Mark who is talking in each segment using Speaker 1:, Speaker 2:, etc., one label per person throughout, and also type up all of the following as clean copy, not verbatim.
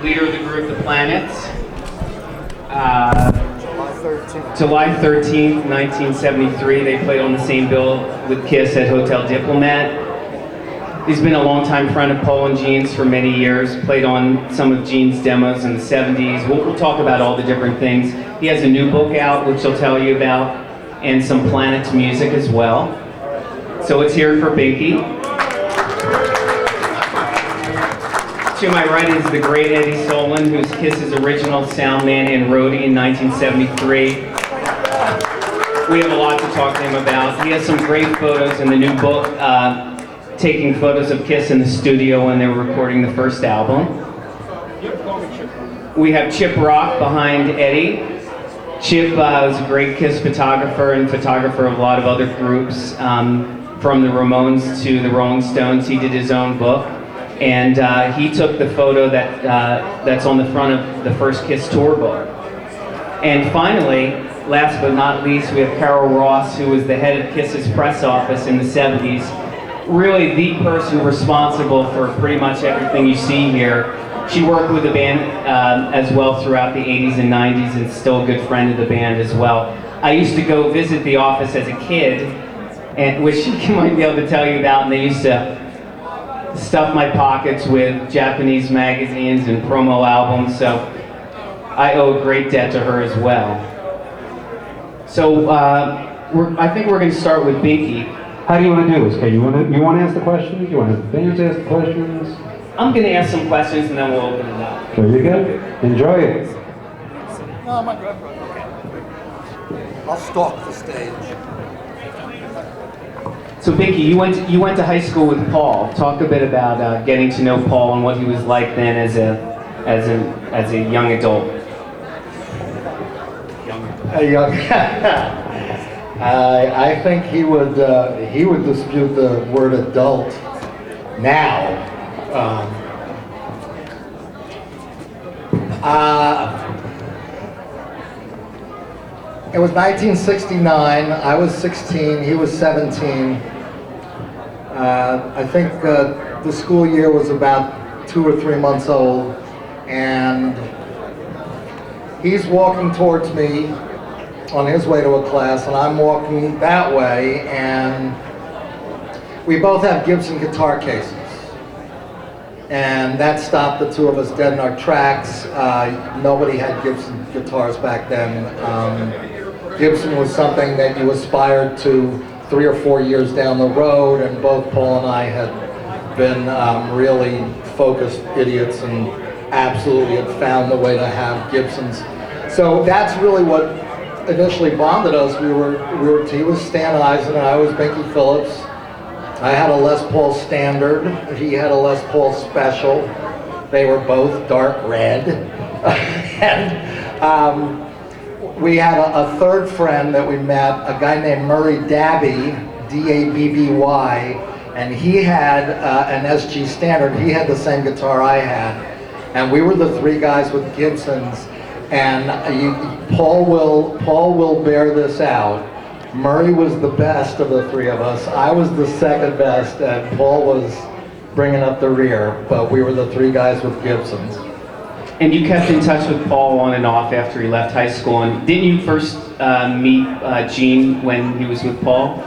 Speaker 1: Leader of the group, The Planets. July 13th, 1973, they played on the same bill with KISS at Hotel Diplomat. He's been a longtime friend of Paul and Gene's for many years, played on some of Gene's demos in the 70s. We'll talk about all the different things. He has a new book out, which he'll tell you about, and some Planets music as well. So let's hear it for Binky. To my right is the great Eddie Solan, who's KISS's original sound man and roadie in 1973. We have a lot to talk to him about. He has some great photos in the new book, taking photos of KISS in the studio when they were recording the first album. We have Chip Rock behind Eddie. Chip was a great KISS photographer and photographer of a lot of other groups, from the Ramones to the Rolling Stones. He did his own book. And he took the photo that's on the front of the first KISS tour book. And finally, last but not least, we have Carol Ross, who was the head of KISS's press office in the 70s. Really the person responsible for pretty much everything you see here. She worked with the band as well throughout the 80s and 90s, and still a good friend of the band as well. I used to go visit the office as a kid, and which she might be able to tell you about, and they used to stuff my pockets with Japanese magazines and promo albums, so I owe a great debt to her as well. So I think we're going to start with Binky.
Speaker 2: How do you want to do this? Okay, you want to ask the questions? You want the fans to ask the questions?
Speaker 1: I'm going to ask some questions and then we'll open it up.
Speaker 2: There you go. Enjoy it.
Speaker 3: No, I'm not good. I'll stalk the stage.
Speaker 1: So Binky, you went to high school with Paul. Talk a bit about getting to know Paul and what he was like then as a young adult.
Speaker 3: I think he would dispute the word adult now. It was 1969. I was 16. He was 17. I think the school year was about 2 or 3 months old, and he's walking towards me on his way to a class, and I'm walking that way, and we both have Gibson guitar cases. And that stopped the two of us dead in our tracks. Nobody had Gibson guitars back then. Gibson was something that you aspired to 3 or 4 years down the road, and both Paul and I had been really focused idiots and absolutely had found the way to have Gibsons. So that's really what initially bonded us. He was Stan Eisen and I was Binky Philips. I had a Les Paul Standard. He had a Les Paul Special. They were both dark red. And we had a third friend that we met, a guy named Murray Dabby, D-A-B-B-Y, and he had an SG Standard. He had the same guitar I had. And we were the 3 guys with Gibsons. And Paul will bear this out. Murray was the best of the 3 of us. I was the second best, and Paul was bringing up the rear. But we were the 3 guys with Gibsons.
Speaker 1: And you kept in touch with Paul on and off after he left high school. And didn't you first meet Gene when he was with Paul?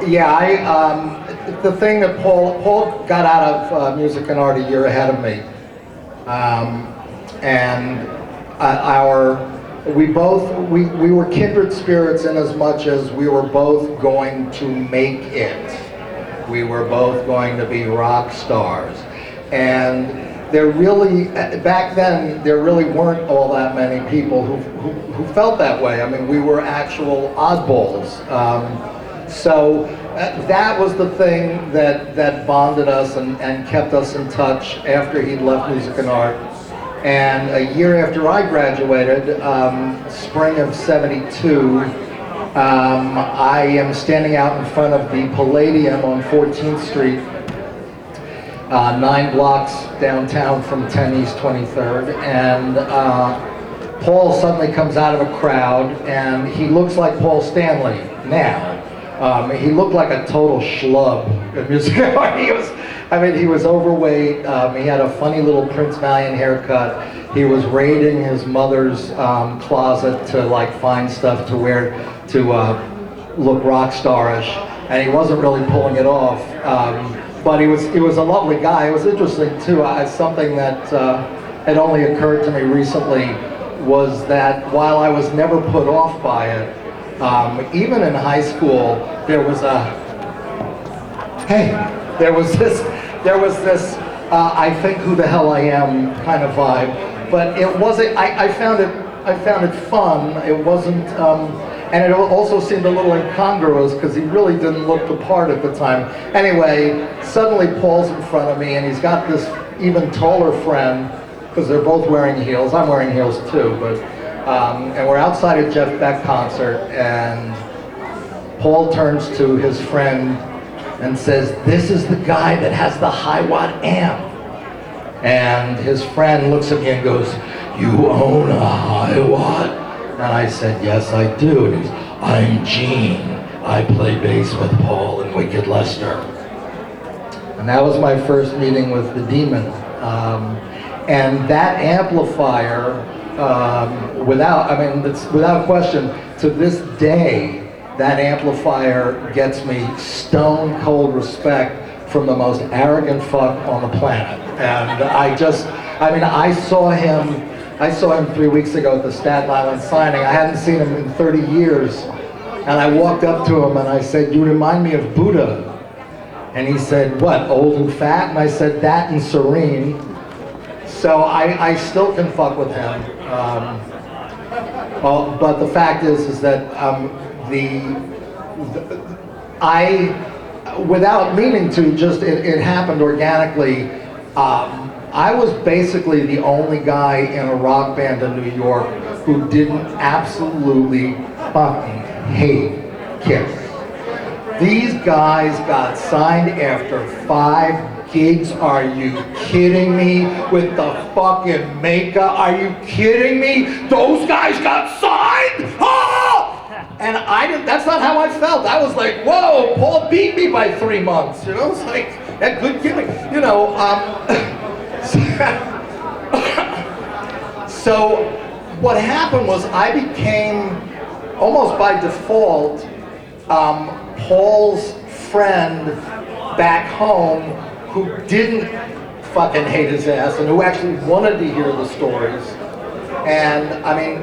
Speaker 3: Yeah, the thing that Paul got out of music and art a year ahead of me, and we were kindred spirits in as much as we were both going to make it. We were both going to be rock stars, and there really, back then, there really weren't all that many people who felt that way. I mean, we were actual oddballs. So that was the thing that bonded us and kept us in touch after he'd left music and art. And a year after I graduated, spring of '72, I am standing out in front of the Palladium on 14th Street, 9 blocks downtown from 10 East 23rd, and Paul suddenly comes out of a crowd, and he looks like Paul Stanley now. He looked like a total schlub in music. I mean, he was overweight. He had a funny little Prince Valiant haircut. He was raiding his mother's closet to like find stuff to wear to look rock starish, and he wasn't really pulling it off. But he was a lovely guy. It was interesting too. Something that had only occurred to me recently was that while I was never put off by it, even in high school, there was this I think who the hell I am kind of vibe, but it wasn't. I found it fun. It wasn't, and it also seemed a little incongruous because he really didn't look the part at the time. Anyway, suddenly Paul's in front of me, and he's got this even taller friend because they're both wearing heels. I'm wearing heels too, but and we're outside a Jeff Beck concert, and Paul turns to his friend and says, "This is the guy that has the high watt amp." And his friend looks at me and goes, "You own a high watt?" And I said, "Yes, I do." And he goes, "I'm Gene. I play bass with Paul and Wicked Lester." And that was my first meeting with the Demon. And that amplifier, without question, to this day, that amplifier gets me stone cold respect from the most arrogant fuck on the planet. And I saw him 3 weeks ago at the Staten Island signing. I hadn't seen him in 30 years. And I walked up to him and I said, "You remind me of Buddha." And he said, "What, old and fat?" And I said, "That and serene." So I still can fuck with him. But the fact is that without meaning to, just it happened organically. I was basically the only guy in a rock band in New York who didn't absolutely fucking hate KISS. These guys got signed after 5 gigs. Are you kidding me? With the fucking makeup? Are you kidding me? Those guys got signed? Oh! And that's not how I felt. I was like, whoa, Paul beat me by 3 months. You know, it's like, that good gimmick. You know, so what happened was I became, almost by default, Paul's friend back home who didn't fucking hate his ass and who actually wanted to hear the stories. And I mean,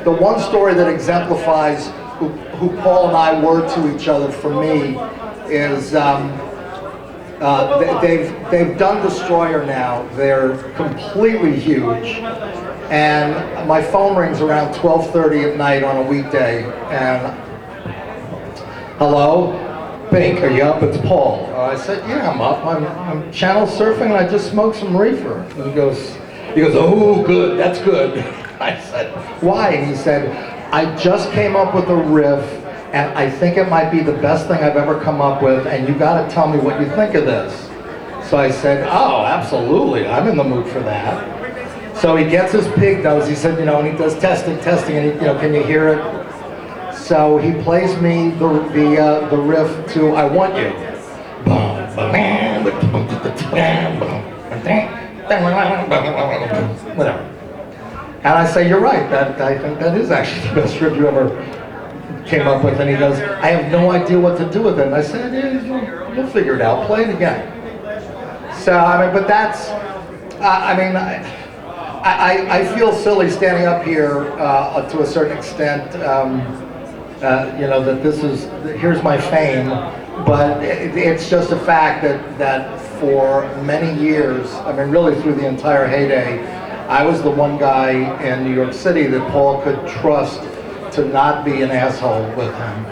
Speaker 3: the one story that exemplifies who Paul and I were to each other for me is they've done Destroyer now. They're completely huge. And my phone rings around 12:30 at night on a weekday, and hello? Bink, are you up? It's Paul. I said, yeah, I'm up. I'm channel surfing and I just smoked some reefer. And he goes, oh, good, that's good. I said, why? And he said, I just came up with a riff and I think it might be the best thing I've ever come up with, and you gotta tell me what you think of this. So I said, oh, absolutely, I'm in the mood for that. So he gets his pig nose, he said, and he does testing, and he, can you hear it? So he plays me the riff to I Want You. Whatever. And I say, you're right, I think that is actually the best riff you ever came up with. And he goes, I have no idea what to do with it. And I said, yeah, you'll figure it out, play it again. So, but that's, I feel silly standing up here to a certain extent, that here's my fame, but it's just a fact that for many years, really through the entire heyday, I was the one guy in New York City that Paul could trust to not be an asshole with him.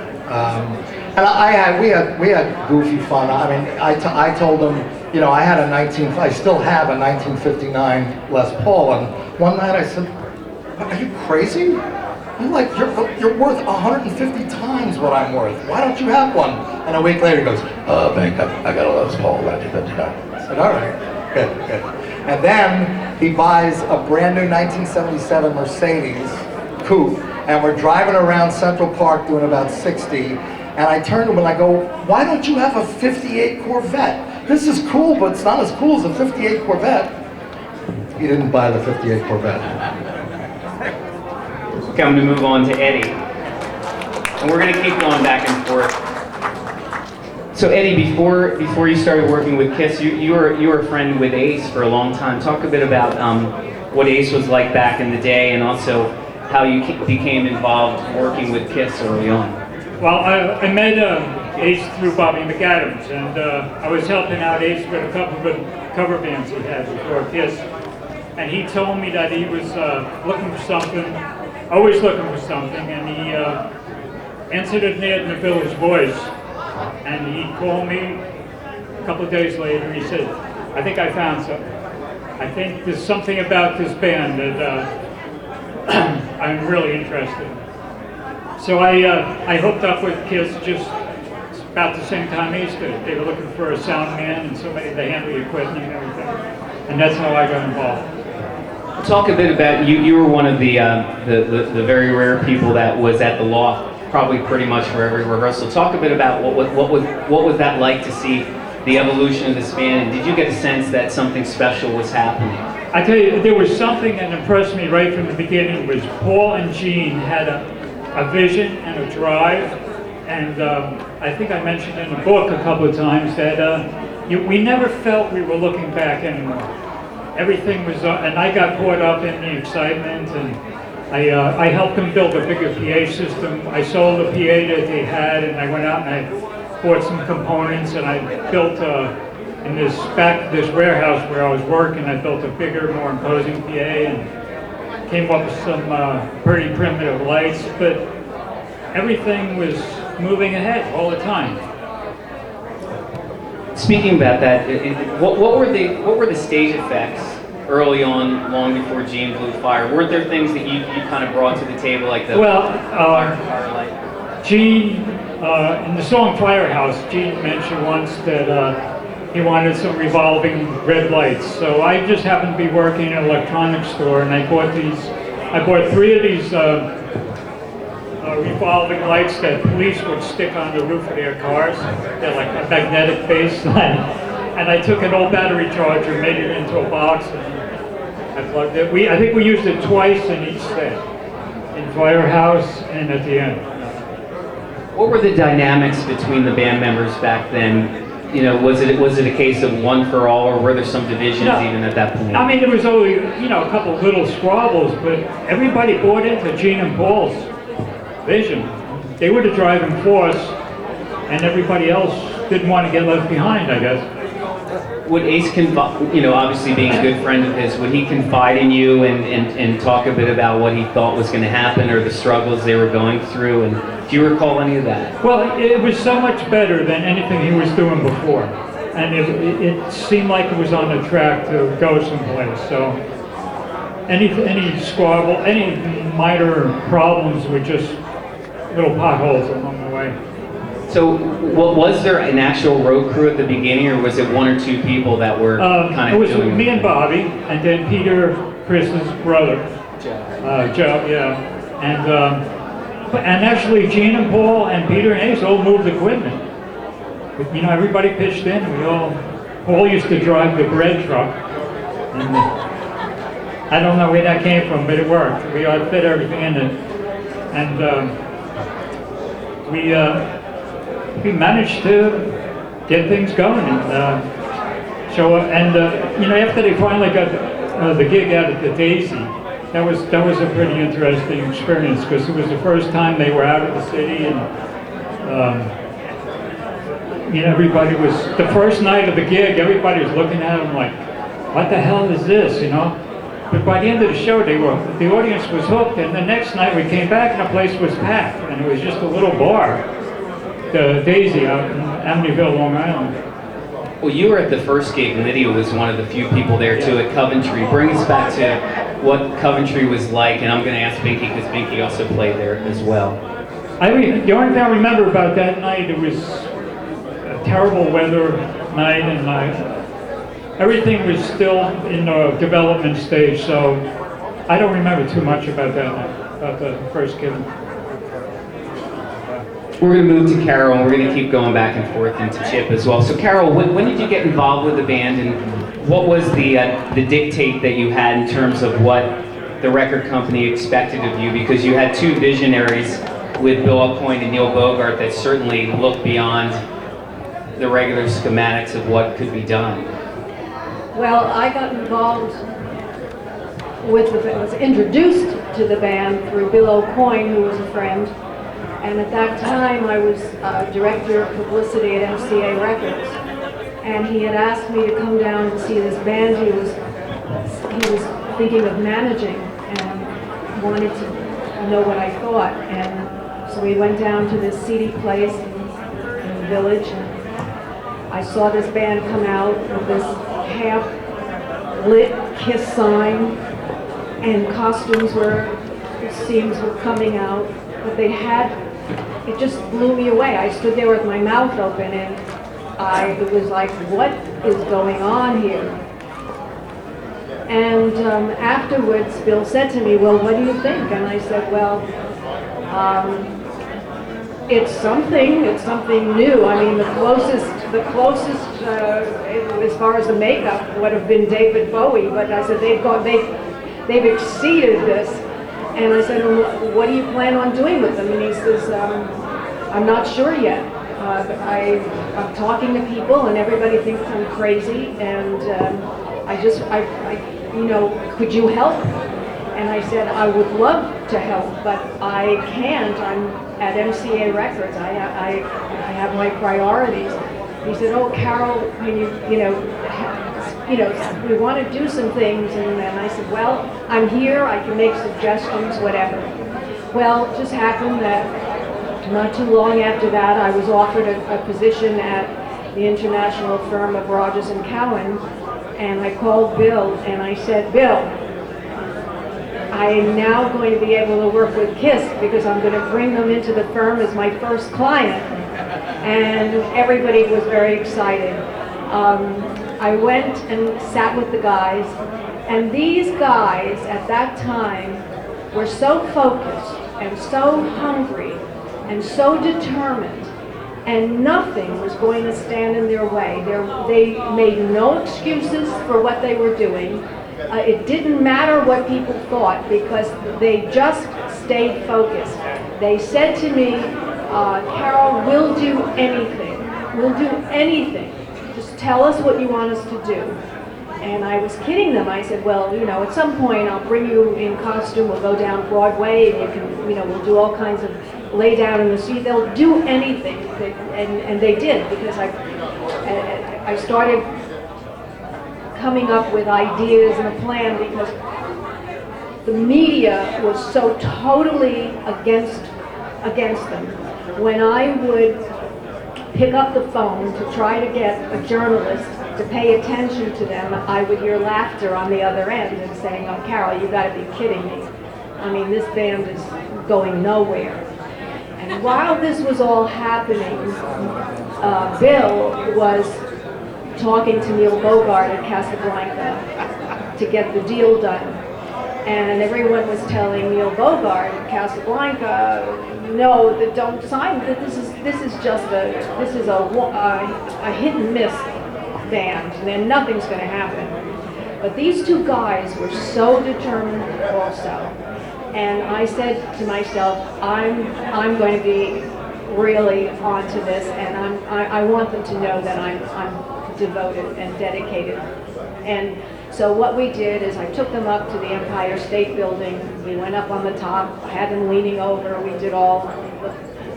Speaker 3: And we had goofy fun. I told him, I still have a 1959 Les Paul, and one night I said, are you crazy? You're worth 150 times what I'm worth. Why don't you have one? And a week later he goes, Bank, I got a Les Paul 1959. I said, all right, good. And then he buys a brand new 1977 Mercedes coupe, and we're driving around Central Park doing about 60, And I turned to him and I go, why don't you have a 58 Corvette? This is cool, but it's not as cool as a 58 Corvette. He didn't buy the 58 Corvette.
Speaker 1: Okay, I'm going to move on to Eddie. And we're going to keep going back and forth. So Eddie, before you started working with KISS, you were a friend with Ace for a long time. Talk a bit about what Ace was like back in the day, and also how you became involved working with KISS early on.
Speaker 4: Well, I met Ace through Bobby McAdams, and I was helping out Ace with a couple of cover bands he had before KISS. And he told me that he was looking for something, always looking for something, and he entered an ad in the Village Voice. And he called me a couple of days later. He said, I think I found something. I think there's something about this band that I'm really interested in. So I hooked up with KISS just about the same time Ace did. They were looking for a sound man and somebody to handle the equipment and everything. And that's how I got involved.
Speaker 1: Talk a bit about, you were one of the very rare people that was at the loft probably pretty much for every rehearsal. Talk a bit about what was that like to see the evolution of this band, and did you get a sense that something special was happening?
Speaker 4: I tell you, there was something that impressed me right from the beginning. Was Paul and Gene had a vision and a drive, and I think I mentioned in the book a couple of times that we never felt we were looking back anymore. Everything was, and I got caught up in the excitement, and I helped them build a bigger PA system. I sold the PA that they had, and I went out and I bought some components, and I built in this warehouse where I was working. I built a bigger, more imposing PA, and came up with some pretty primitive lights. But everything was moving ahead all the time.
Speaker 1: Speaking about that, what were the stage effects early on, long before Gene blew fire? Weren't there things that you kind of brought to the table, like the firelight?
Speaker 4: Gene, in the song Firehouse, Gene mentioned once that he wanted some revolving red lights. So I just happened to be working in an electronics store, and I bought 3 of these revolving lights that police would stick on the roof of their cars. They're like a magnetic base. And I took an old battery charger, made it into a box, and I plugged it. I think we used it twice in each set, in Firehouse and at the end.
Speaker 1: What were the dynamics between the band members back then? You know, was it a case of one for all, or were there some divisions even at that point?
Speaker 4: I mean, there was only, a couple of little squabbles, but everybody bought into Gene and Paul's vision. They were the driving force, and everybody else didn't want to get left behind, I guess.
Speaker 1: Would Ace obviously being a good friend of his, would he confide in you and talk a bit about what he thought was going to happen, or the struggles they were going through? And do you recall any of that?
Speaker 4: Well, it was so much better than anything he was doing before. And it seemed like it was on the track to go someplace. So any squabble, any minor problems were just little potholes along the way.
Speaker 1: So, was there an actual road crew at the beginning, or was it 1 or 2 people that were kind of doing it?
Speaker 4: It was me and Bobby, and then Peter, Chris's brother, Joe, yeah. And actually Gene and Paul and Peter and Ace all moved equipment. Everybody pitched in. Paul used to drive the bread truck, and I don't know where that came from, but it worked. We fit everything in it, and we managed to get things going and show up. And after they finally got the gig out at the Daisy, that was a pretty interesting experience, because it was the first time they were out of the city, and everybody was, the first night of the gig, everybody was looking at them like, what the hell is this, But by the end of the show, the audience was hooked, and the next night we came back and the place was packed, and it was just a little bar, the Daisy out in Amityville, Long Island.
Speaker 1: Well, you were at the first gig. Lydia was one of the few people there too at Coventry. Bring us back to what Coventry was like, and I'm going to ask Binky, because Binky also played there as well.
Speaker 4: The only thing I remember about that night, it was a terrible weather night, and everything was still in the development stage, so I don't remember too much about that night, about the first gig.
Speaker 1: we're going to move to Carol, and we're going to keep going back and forth into Chip as well. So Carol, when did you get involved with the band, and what was the dictate that you had in terms of what the record company expected of you? Because you had two visionaries with Bill Aucoin and Neil Bogart that certainly looked beyond the regular schematics of what could be done.
Speaker 5: Well, I got involved was introduced to the band through Bill Aucoin, who was a friend. And at that time, I was director of publicity at MCA Records. And he had asked me to come down and see this band he was thinking of managing and wanted to know what I thought. And so we went down to this seedy place in the village. And I saw this band come out with this half-lit KISS sign, and costumes scenes were coming out. But they had, it just blew me away. I stood there with my mouth open, and it was like, what is going on here? And afterwards, Bill said to me, well, what do you think? And I said, well, it's something new. I mean, the closest as far as the makeup would have been David Bowie, but I said, they've exceeded this. And I said, well, what do you plan on doing with them? And he says, I'm not sure yet. I'm talking to people, and everybody thinks I'm crazy, and could you help? And I said, I would love to help, but I can't. I'm at MCA Records. I have my priorities. He said, oh, Carol, we want to do some things. And then I said, well, I'm here. I can make suggestions, whatever. Well, it just happened that not too long after that, I was offered a position at the international firm of Rogers and Cowan. And I called Bill, and I said, Bill, I am now going to be able to work with KISS because I'm going to bring them into the firm as my first client. And everybody was very excited. I went and sat with the guys, and these guys at that time were so focused and so hungry and so determined, and nothing was going to stand in their way. They made no excuses for what they were doing. It didn't matter what people thought because they just stayed focused. They said to me, Carol, we'll do anything. We'll do anything. Just tell us what you want us to do. And I was kidding them. I said, well, at some point I'll bring you in costume. We'll go down Broadway, and you can, we'll do all kinds of lay down in the street. They'll do anything. And they did, because I started coming up with ideas and a plan, because the media was so totally against them. When I would pick up the phone to try to get a journalist to pay attention to them, I would hear laughter on the other end and saying, oh, Carol, you've got to be kidding me. I mean, this band is going nowhere. And while this was all happening, Bill was talking to Neil Bogart at Casablanca to get the deal done. And everyone was telling Neil Bogart at Casablanca, no, don't sign. This is a hit and miss band, and then nothing's going to happen. But these two guys were so determined also, and I said to myself, I'm going to be really onto this, and I want them to know that I'm devoted and dedicated. And so what we did is I took them up to the Empire State Building. We went up on the top. I had them leaning over. We did all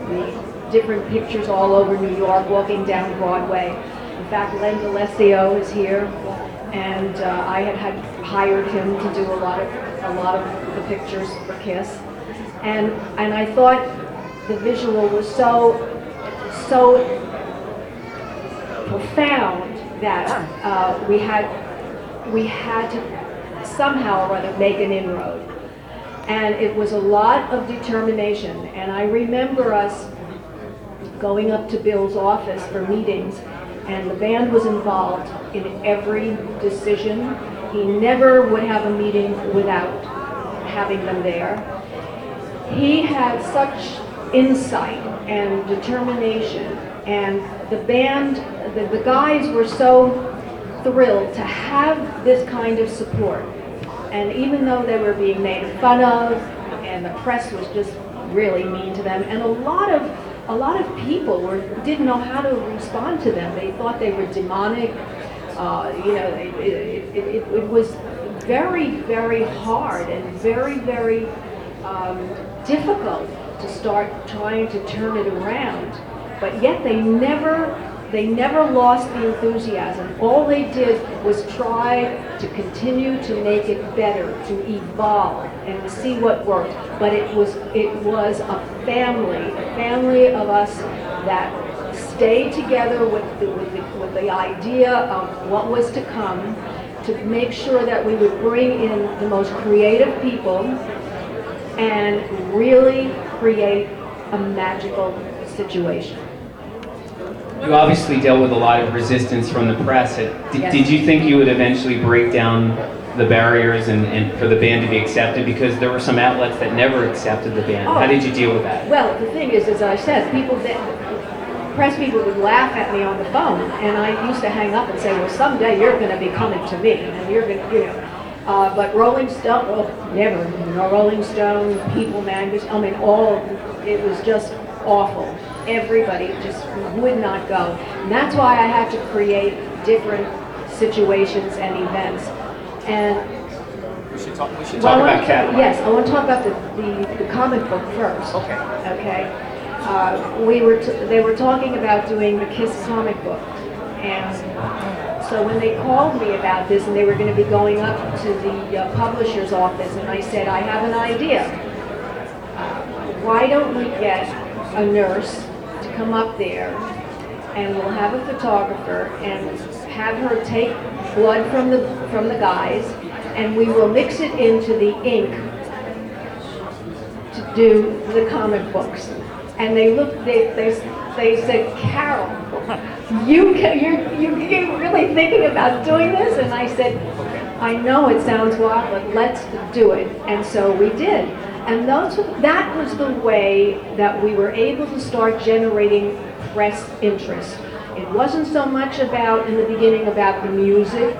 Speaker 5: the different pictures all over New York, walking down Broadway. In fact, Len D'Alessio is here, and I had hired him to do a lot of the pictures for KISS. And I thought the visual was so profound that we had to somehow or other make an inroad. And it was a lot of determination. And I remember us going up to Bill's office for meetings, and the band was involved in every decision. He never would have a meeting without having them there. He had such insight and determination. And the band, the guys were so thrilled to have this kind of support. And even though they were being made fun of, and the press was just really mean to them, and a lot of people didn't know how to respond to them. They thought they were demonic. It was very, very hard and very, very difficult to start trying to turn it around. But yet they never lost the enthusiasm. All they did was try to continue to make it better, to evolve, and to see what worked. But it was a family of us that stayed together with the idea of what was to come, to make sure that we would bring in the most creative people and really create a magical situation.
Speaker 1: You obviously dealt with a lot of resistance from the press. Did you think you would eventually break down the barriers and for the band to be accepted? Because there were some outlets that never accepted the band. How did you deal with that?
Speaker 5: Well, the thing is, as I said, press people would laugh at me on the phone, and I used to hang up and say, well, someday you're going to be coming to me, and you're going to, but Rolling Stone, well, never. Rolling Stone, People magazine, it was just awful. Everybody just would not go. And that's why I had to create different situations and events. And
Speaker 1: we should talk about Cadillac.
Speaker 5: Yes, I want to talk about the comic book first.
Speaker 1: Okay.
Speaker 5: Okay. They were talking about doing the KISS comic book, and so when they called me about this, and they were going to be going up to the publisher's office, and I said, I have an idea. Why don't we get a nurse to come up there, and we'll have a photographer and have her take blood from the guys, and we will mix it into the ink to do the comic books. And they looked, they said, Carol, you're really thinking about doing this? And I said, I know it sounds wild, but let's do it. And so we did. And that was the way that we were able to start generating press interest. It wasn't so much about, in the beginning, about the music,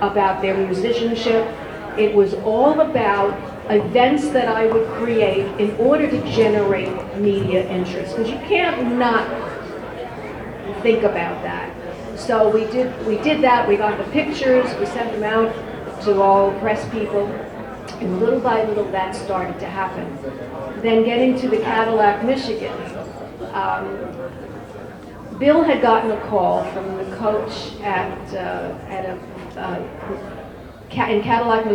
Speaker 5: about their musicianship. It was all about events that I would create in order to generate media interest, because you can't not think about that. So we did that. We got the pictures, we sent them out to all press people, and little by little that started to happen. Then getting to the Cadillac, Michigan, Bill had gotten a call from the coach in Cadillac,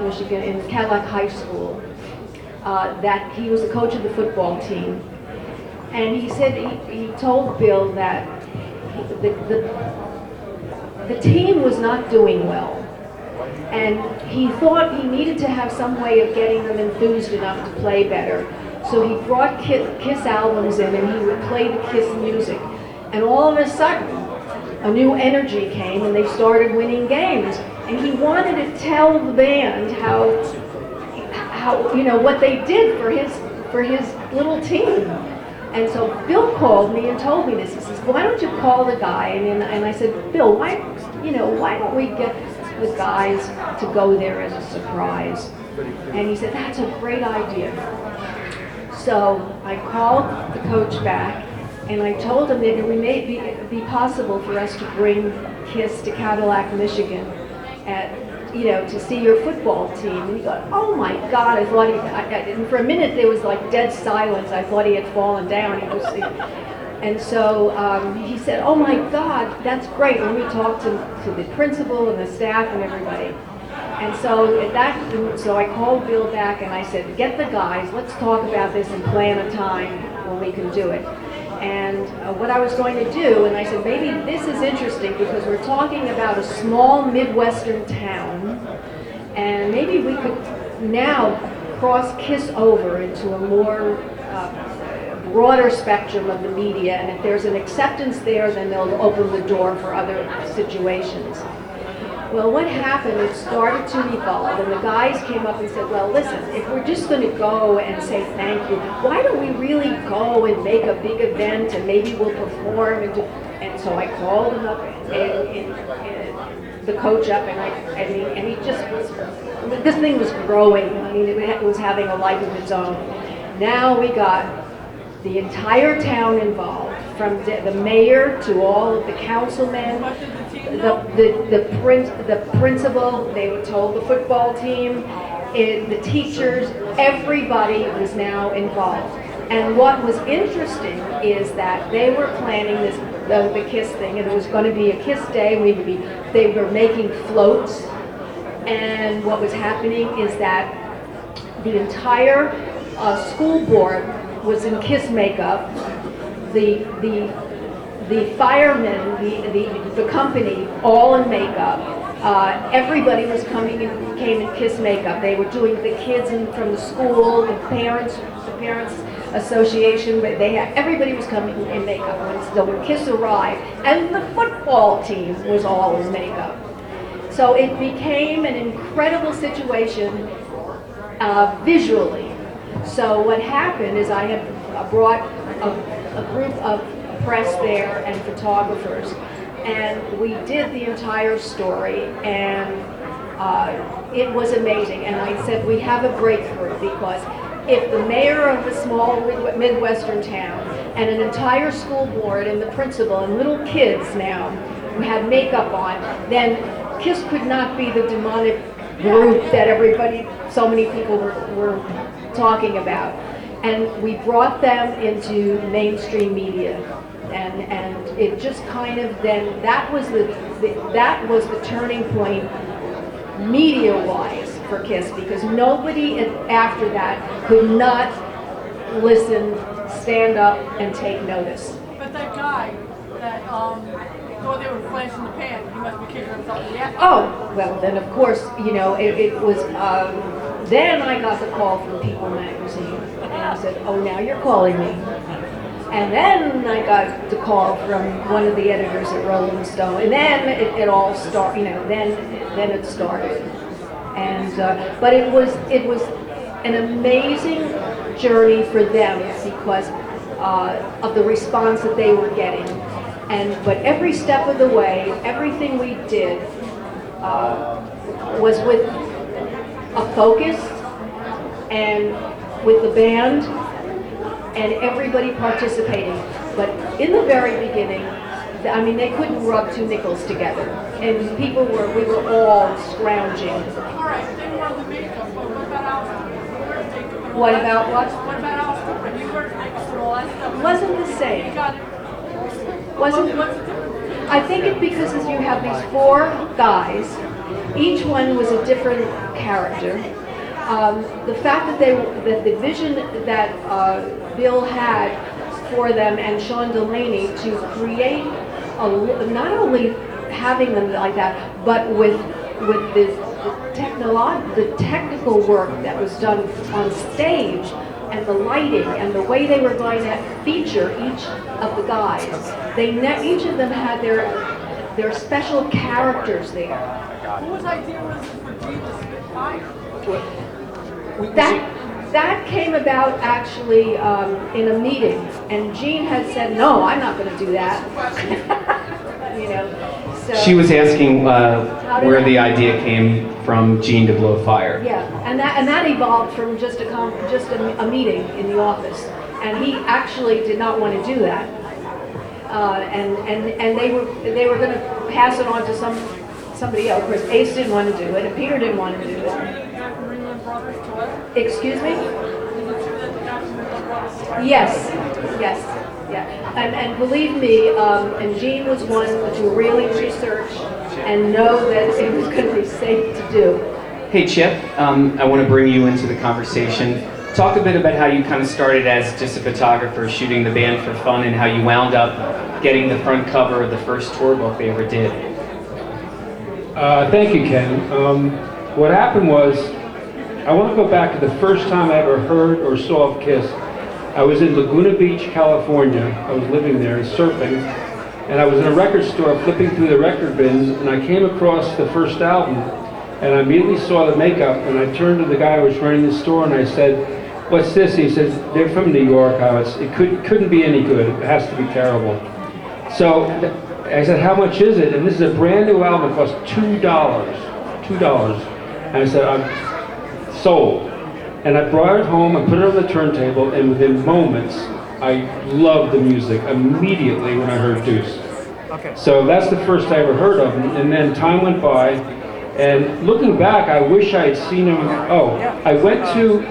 Speaker 5: Michigan, in Cadillac High School, that he was the coach of the football team. And he said, he told Bill that the team was not doing well. And he thought he needed to have some way of getting them enthused enough to play better. So he brought KISS albums in, and he would play the KISS music. And all of a sudden, a new energy came, and they started winning games. And he wanted to tell the band how what they did for his little team. And so Bill called me and told me this. He says, why don't you call the guy? And I said, Bill, why don't we get the guys to go there as a surprise? And he said, that's a great idea. So I called the coach back, and I told him that it may be possible for us to bring KISS to Cadillac, Michigan, to see your football team. And he goes, oh my God, I thought and for a minute there was like dead silence. I thought he had fallen down. And so he said, oh my God, that's great. Let me talk to the principal and the staff and everybody. And so I called Bill back and I said, get the guys, let's talk about this and plan a time when we can do it. And what I was going to do, and I said, maybe this is interesting because we're talking about a small Midwestern town, and maybe we could now cross KISS over into a more broader spectrum of the media, and if there's an acceptance there, then they'll open the door for other situations. Well, what happened, it started to evolve, and the guys came up and said, well, listen, if we're just going to go and say thank you, why don't we really go and make a big event, and maybe we'll perform, and so I called him up, and the coach up, and he just was, this thing was growing. I mean, it was having a life of its own. Now we got the entire town involved, from the mayor to all of the councilmen, the principal, they were told, the football team, the teachers, everybody was now involved. And what was interesting is that they were planning this, the KISS thing, and it was going to be a KISS day. They were making floats, and what was happening is that the entire school board was in KISS makeup. The firemen, the company, all in makeup. Everybody was came in KISS makeup. They were doing the kids from the school, the parents association, but everybody was coming in makeup. So when KISS arrived, and the football team was all in makeup. So it became an incredible situation visually. So what happened is I had brought a group of press there and photographers, and we did the entire story, and it was amazing. And I said, we have a breakthrough, because if the mayor of a small Midwestern town and an entire school board and the principal and little kids now who had makeup on, then KISS could not be the demonic group that so many people were talking about. And we brought them into mainstream media, and it just kind of then, that was the turning point media-wise for KISS, because nobody after that could not listen, stand up, and take notice.
Speaker 6: But that guy that thought they were flashing the pan, he must be kicking himself in the ass.
Speaker 5: Oh, well then of course, you know, it was, then I got the call from People magazine, and I said, oh, now you're calling me. And then I got the call from one of the editors at Rolling Stone, and then it all started, you know, then it started. And, but it was an amazing journey for them because of the response that they were getting. But every step of the way, everything we did was with a focus and with the band and everybody participating. But in the very beginning, I mean, they couldn't rub two nickels together. And we were all scrounging.
Speaker 6: All right, they were the makeup, but what about Alice?
Speaker 5: What about what?
Speaker 6: What about Alice? When you were makeup and all that stuff?
Speaker 5: Wasn't the same.
Speaker 6: You got it.
Speaker 5: What's the difference? I think it's because you have these four guys, each one was a different character. The fact that the vision that Bill had for them and Sean Delaney to create not only having them like that, but with the technical work that was done on stage, and the lighting and the way they were going to feature each of the guys. Each of them had their special characters there.
Speaker 6: Whose idea was it for Gene to spit fire?
Speaker 5: That came about actually in a meeting, and Gene had said, no, I'm not going to do that. You know, so
Speaker 1: She was asking where the idea came from, Gene to blow fire.
Speaker 5: yeah, and that evolved from just a meeting in the office, and he actually did not want to do that, and they were going to pass it on to somebody else. Of course, Ace didn't want to do it, and Peter didn't want to do it. Excuse me? Yes, yeah. And believe me, and Gene was one to really research and know that it was going to be safe to do.
Speaker 1: Hey Chip, I want to bring you into the conversation. Talk a bit about how you kind of started as just a photographer shooting the band for fun, and how you wound up getting the front cover of the first tour book they ever did.
Speaker 2: Thank you, Ken. What happened was, I want to go back to the first time I ever heard or saw of KISS. I was in Laguna Beach, California. I was living there surfing, and I was in a record store flipping through the record bins, and I came across the first album, and I immediately saw the makeup, and I turned to the guy who was running the store, and I said, "What's this?" He says, "They're from New York." It couldn't be any good. It has to be terrible. So I said, "How much is it?" And this is a brand new album. It cost $2. And I said, "I'm sold." And I brought it home and put it on the turntable, and within moments, I loved the music immediately when I heard Deuce.
Speaker 4: Okay.
Speaker 2: So that's the first I ever heard of him. And then time went by, and looking back, I wish I had seen him. Oh, I went to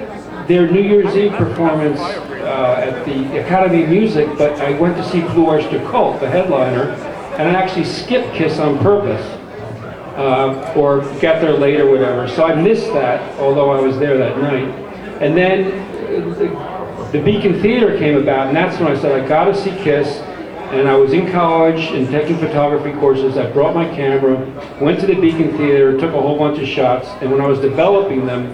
Speaker 2: their New Year's Eve performance at the Academy of Music, but I went to see Blue Oyster Cult, the headliner, and I actually skipped KISS on purpose, or got there late or whatever. So I missed that, although I was there that night. And then the Beacon Theater came about, and that's when I said, I gotta see KISS. And I was in college and taking photography courses. I brought my camera, went to the Beacon Theater, took a whole bunch of shots, and when I was developing them,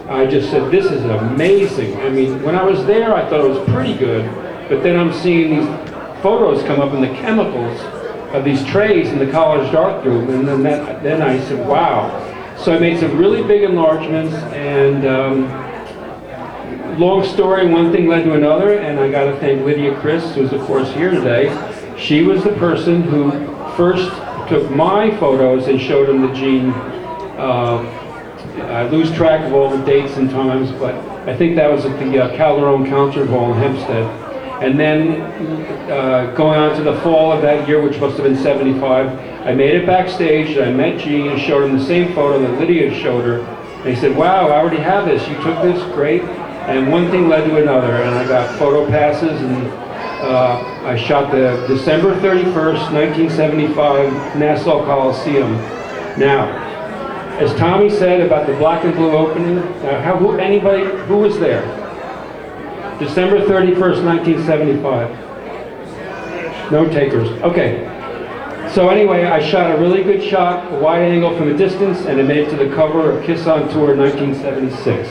Speaker 2: I just said, this is amazing. I mean, when I was there, I thought it was pretty good, but then I'm seeing these photos come up in the chemicals of these trays in the college darkroom, and then I said, wow. So I made some really big enlargements, and long story, one thing led to another, and I got to thank Lydia Chris, who's of course here today. She was the person who first took my photos and showed them to Gene. I lose track of all the dates and times, but I think that was at the Calderon Concert Hall in Hempstead. And then going on to the fall of that year, which must have been '75, I made it backstage, and I met Gene and showed him the same photo that Lydia showed her. And he said, wow, I already have this. You took this? Great. And one thing led to another, and I got photo passes, and I shot the December 31st, 1975 Nassau Coliseum. Now, as Tommy said about the black and blue opening, who was there? December 31st, 1975. No takers. Okay. So anyway, I shot a really good shot, a wide angle from a distance, and it made it to the cover of KISS on Tour 1976.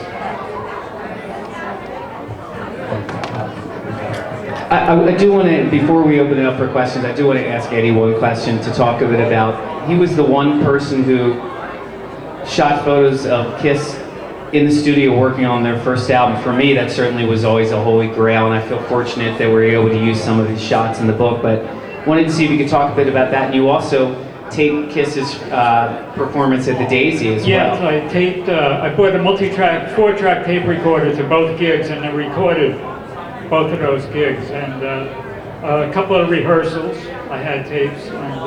Speaker 1: I do want to, before we open it up for questions, I do want to ask Eddie one question to talk a bit about. He was the one person who shot photos of KISS in the studio working on their first album. For me, that certainly was always a holy grail, and I feel fortunate that we're able to use some of these shots in the book. But wanted to see if you could talk a bit about that. And you also taped KISS's performance at the Daisy as well.
Speaker 4: Yes, I taped, I bought a multi-track, 4-track tape recorder to both gigs, and I recorded both of those gigs, and a couple of rehearsals. I had tapes, and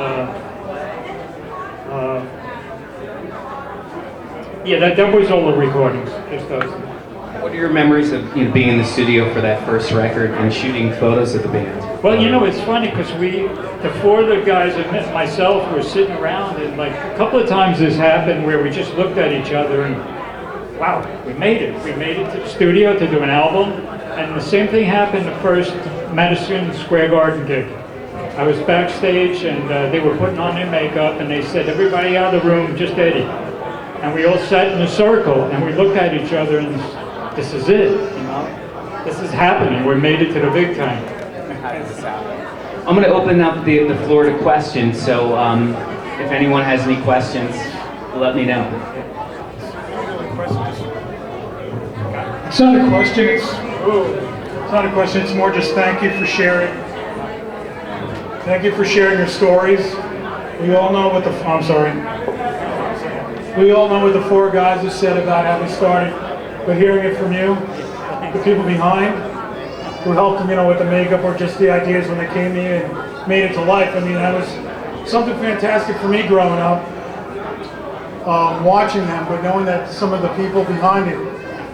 Speaker 4: yeah, that was all the recordings, just those.
Speaker 1: What are your memories of being in the studio for that first record and shooting photos of the band?
Speaker 4: Well, it's funny because the four of the guys and myself were sitting around, and like a couple of times this happened where we just looked at each other and, wow, we made it. We made it to the studio to do an album. And the same thing happened the first Madison Square Garden gig. I was backstage, and they were putting on their makeup, and they said, everybody out of the room, just Eddie. And we all sat in a circle, and we looked at each other, and this is it, This is happening. We made it to the big time.
Speaker 1: I'm going to open up the floor to questions, so if anyone has any questions, let me know.
Speaker 7: It's not a question, it's not a question, it's more just thank you for sharing. Thank you for sharing your stories. We all know what we all know what the four guys have said about how they started, but hearing it from you, the people behind, who helped them, with the makeup or just the ideas when they came to you and made it to life. I mean, that was something fantastic for me growing up, watching them, but knowing that some of the people behind it,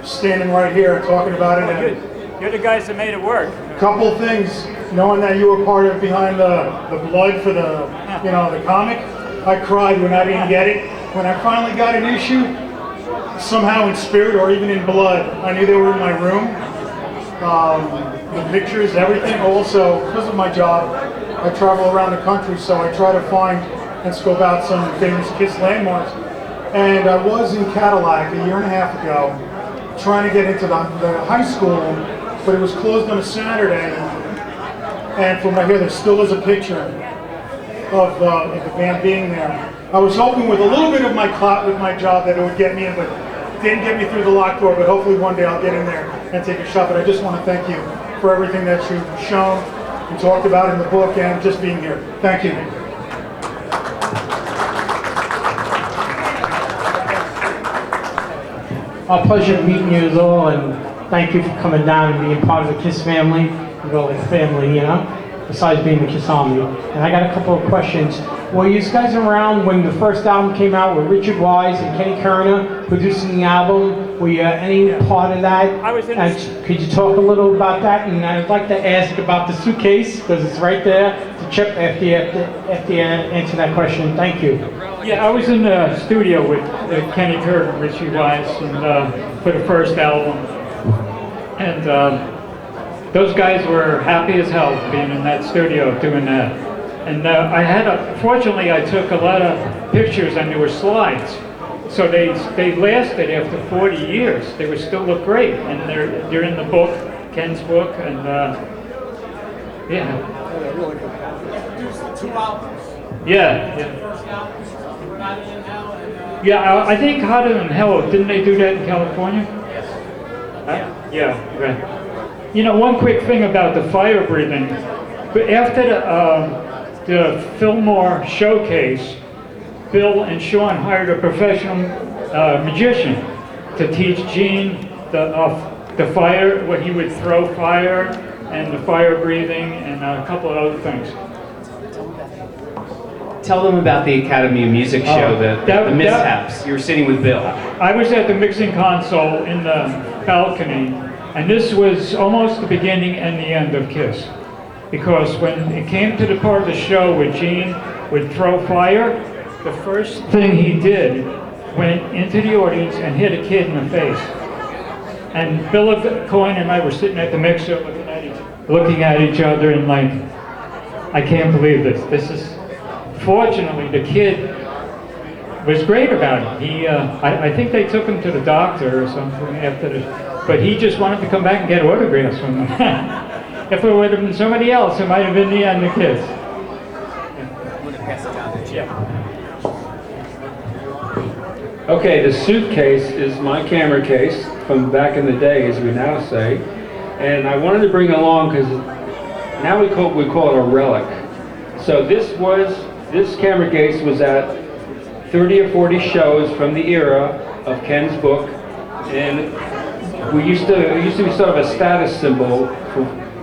Speaker 7: standing right here and talking about it. And
Speaker 4: You're the guys that made it work.
Speaker 7: a couple things, knowing that you were part of behind the blood for the, the comic. I cried when I didn't get it. When I finally got an issue, somehow in spirit or even in blood, I knew they were in my room. The pictures, everything. Also, because of my job, I travel around the country, so I try to find and scope out some famous KISS landmarks. And I was in Cadillac a year and a half ago, trying to get into the high school, but it was closed on a Saturday. And from right here, there still is a picture of the band being there. I was hoping with a little bit of my clout with my job that it would get me in, but it didn't get me through the locked door, but hopefully one day I'll get in there and take a shot. But I just want to thank you for everything that you've shown and talked about in the book and just being here. Thank you.
Speaker 8: Our pleasure meeting you all, and thank you for coming down and being part of the KISS family. You know, like family, you know, besides being the KISS Army. And I got a couple of questions. Were you guys around when the first album came out with Richard Wise and Kenny Kerner producing the album? Were you any part of that?
Speaker 4: I was in.
Speaker 8: Could you talk a little about that? And I'd like to ask about the suitcase, because it's right there to Chip after you answer that question. Thank you.
Speaker 4: Yeah, I was in the studio with Kenny Kerner and Richie Wise and, for the first album. And those guys were happy as hell being in that studio doing that. And fortunately I took a lot of pictures and there were slides. So they lasted after 40 years. They would still look great. And they're in the book, Ken's book, and yeah. Yeah, I think Hotter Than Hell, didn't they do that in California? Yes. Yeah, right. You know, one quick thing about the fire breathing. But after the Fillmore showcase, Bill and Sean hired a professional magician to teach Gene the fire, what he would throw fire, and the fire breathing, and a couple of other things.
Speaker 1: Tell them about the Academy of Music show, the mishaps. You were sitting with Bill.
Speaker 4: I was at the mixing console in the balcony, and this was almost the beginning and the end of KISS. Because when it came to the part of the show where Gene would throw fire, the first thing he did went into the audience and hit a kid in the face. And Bill Coyne and I were sitting at the mixer looking at each other and like, I can't believe this. This is, fortunately, the kid was great about it. I think they took him to the doctor or something after this, but he just wanted to come back and get autographs from them. If it would have been somebody else, it might have been the end of KISS.
Speaker 2: Okay, the suitcase is my camera case from back in the day, as we now say, and I wanted to bring it along because now we call it a relic. So this camera case was at 30 or 40 shows from the era of Ken's book, and it used to be sort of a status symbol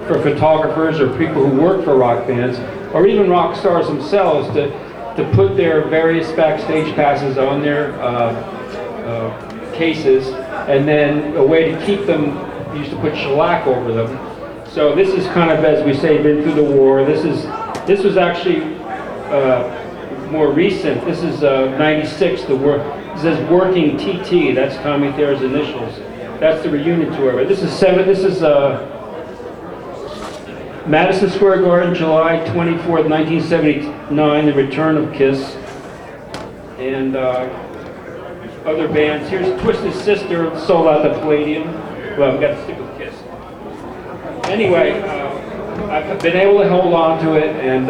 Speaker 2: for photographers or people who work for rock bands, or even rock stars themselves, to put their various backstage passes on their cases, and then a way to keep them, you used to put shellac over them. So this is kind of, as we say, been through the war. This was actually more recent. This is 96. It says Working TT. That's Tommy Thayer's initials. That's the reunion tour. But this is Madison Square Garden, July 24th, 1979, the return of KISS. And other bands. Here's Twisted Sister, sold out the Palladium. Well, we've got to stick with KISS. Anyway, I've been able to hold on to it, and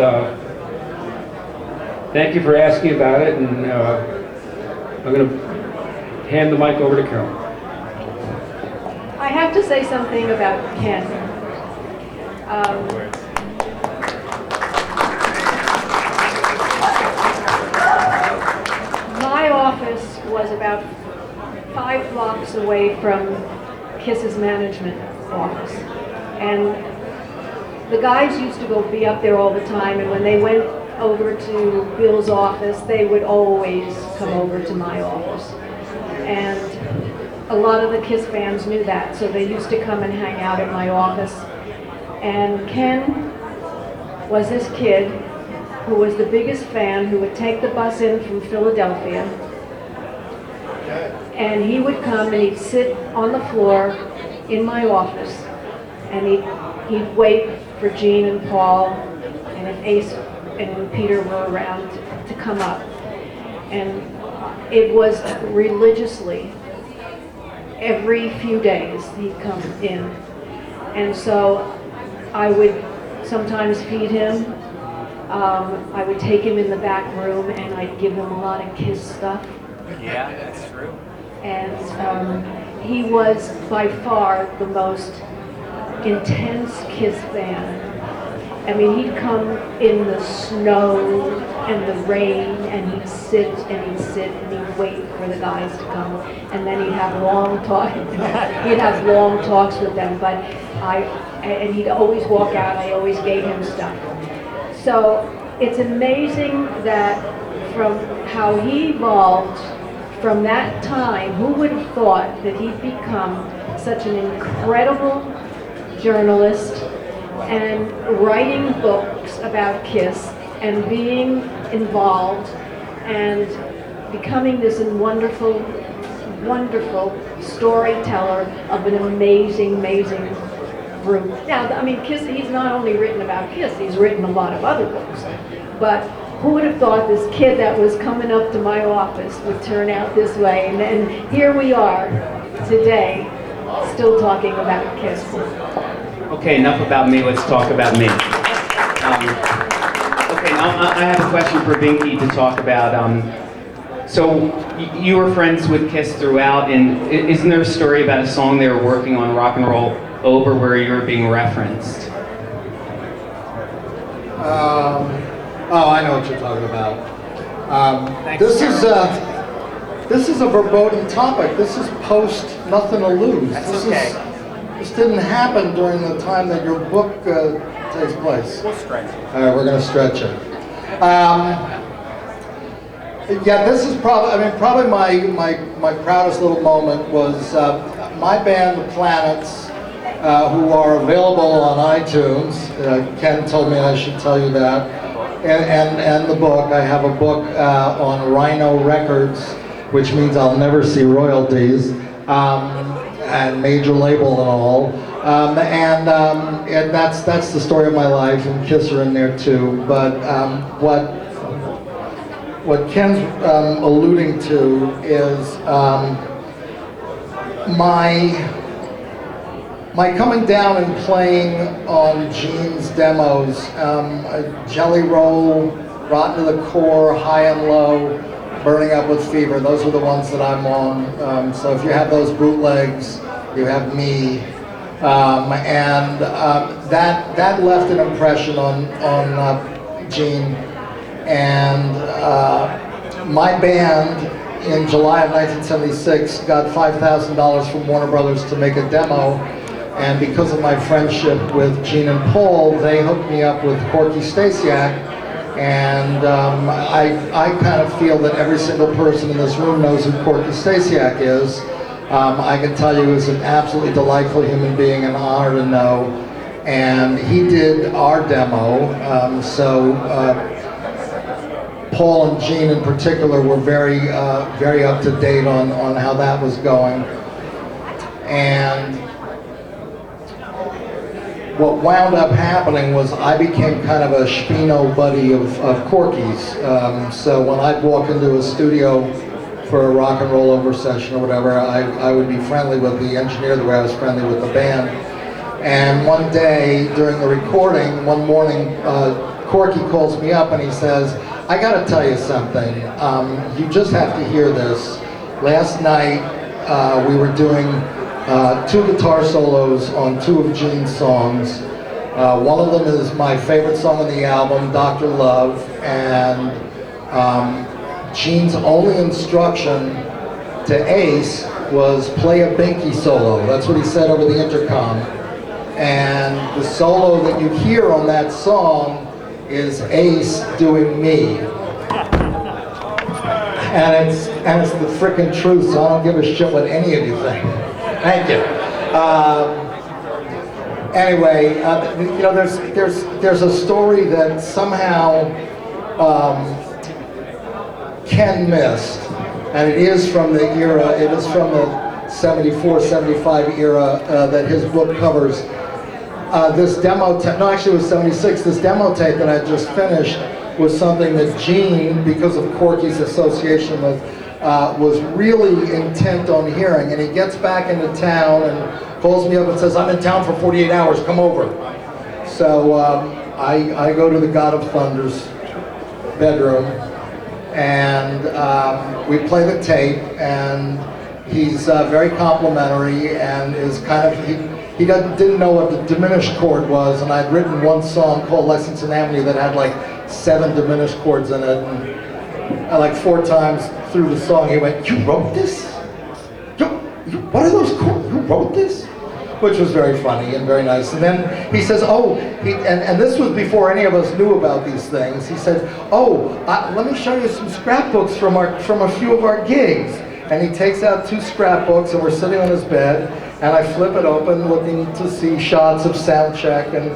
Speaker 2: thank you for asking about it. And I'm going to hand the mic over to Carol.
Speaker 5: I have to say something about Ken. My office was about 5 blocks away from KISS's management office, and the guys used to be up there all the time, and when they went over to Bill's office, they would always come over to my office. And a lot of the KISS fans knew that, so they used to come and hang out at my office. And Ken was this kid who was the biggest fan, who would take the bus in from Philadelphia, and he would come and he'd sit on the floor in my office, and he'd wait for Gene and Paul and if Ace and Peter were around to come up. And it was religiously, every few days he'd come in. And so I would sometimes feed him. I would take him in the back room and I'd give him a lot of KISS stuff.
Speaker 1: Yeah, that's true.
Speaker 5: And he was by far the most intense KISS fan. I mean, he'd come in the snow and the rain, and he'd sit and he'd sit and he'd wait for the guys to come, and then he'd have long talks. He'd have long talks with them. But and he'd always walk out. I always gave him stuff. So it's amazing that from how he evolved from that time, who would have thought that he'd become such an incredible journalist and writing books about KISS and being involved and becoming this wonderful, wonderful storyteller of an amazing, amazing group. Now, I mean, KISS, he's not only written about KISS, he's written a lot of other books, but who would have thought this kid that was coming up to my office would turn out this way? And here we are today, still talking about KISS.
Speaker 1: Okay, enough about me, let's talk about me. Okay, now I have a question for Binky to talk about. So you were friends with KISS throughout, and isn't there a story about a song they were working on, Rock and Roll Over, where you were being referenced?
Speaker 3: Oh, I know what you're talking about. This is a verboten topic. This is post Nothing to Lose.
Speaker 1: That's okay.
Speaker 3: This didn't happen during the time that your book takes place.
Speaker 1: We'll stretch it.
Speaker 3: All right, we're going to stretch it. Yeah, this is probably my proudest little moment was my band, The Planets, who are available on iTunes. Ken told me I should tell you that. And the book. I have a book on Rhino Records, which means I'll never see royalties. And major label and all, and that's the story of my life, and KISS are in there too. But what Ken's alluding to is my coming down and playing on Gene's demos, Jelly Roll, Rotten to the Core, High and Low, Burning Up with Fever. Those are the ones that I'm on. So if you have those bootlegs, you have me. And that left an impression on Gene. And my band in July of 1976 got $5,000 from Warner Brothers to make a demo. And because of my friendship with Gene and Paul, they hooked me up with Corky Stasiak. And I kind of feel that every single person in this room knows who Corky Stasiak is. I can tell you he's an absolutely delightful human being, an honor to know. And he did our demo, so Paul and Gene in particular were very up to date on how that was going. And what wound up happening was I became kind of a Spino buddy of Corky's. So when I'd walk into a studio for a rock and roll over session or whatever, I would be friendly with the engineer the way I was friendly with the band. And one day during the recording, one morning, Corky calls me up and he says, I gotta tell you something, you just have to hear this. Last night we were doing 2 guitar solos on 2 of Gene's songs. One of them is my favorite song on the album, Dr. Love, and Gene's only instruction to Ace was play a Binky solo. That's what he said over the intercom. And the solo that you hear on that song is Ace doing me. And it's the frickin' truth, so I don't give a shit what any of you think. Thank you. Anyway, you know, there's a story that somehow Ken missed, and it is from the era. It is from the 74, 75 era that his book covers. This demo tape, no, actually it was 76. This demo tape that I just finished was something that Gene, because of Corky's association with, was really intent on hearing. And he gets back into town and calls me up and says, I'm in town for 48 hours, come over. So I go to the God of Thunder's bedroom, and we play the tape, and he's very complimentary, and is kind of, he didn't know what the diminished chord was, and I'd written one song called Lexington Avenue that had like 7 diminished chords in it, and like 4 times through the song he went, "You wrote this? What are those chords? You wrote this?" Which was very funny and very nice. And then he says, oh, and this was before any of us knew about these things. He said, oh, let me show you some scrapbooks from a few of our gigs. And he takes out 2 scrapbooks, and we're sitting on his bed, and I flip it open looking to see shots of sound check and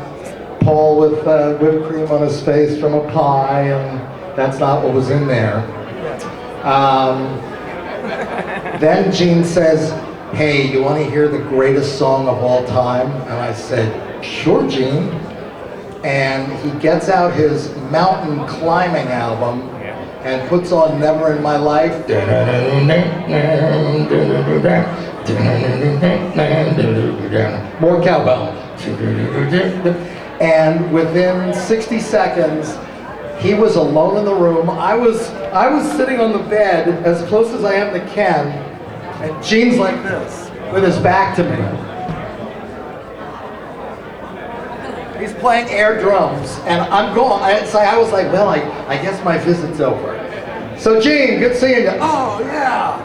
Speaker 3: Paul with whipped cream on his face from a pie, and that's not what was in there. Then Gene says, "Hey, you want to hear the greatest song of all time?" And I said, "Sure, Gene." And he gets out his mountain climbing album and puts on Never in My Life. More cowbell. And within 60 seconds, he was alone in the room. I was sitting on the bed as close as I am to Ken, and Gene's like this, with his back to me. He's playing air drums, and I'm going. So I was like, well, I guess my visit's over. So Gene, good seeing you. Oh yeah.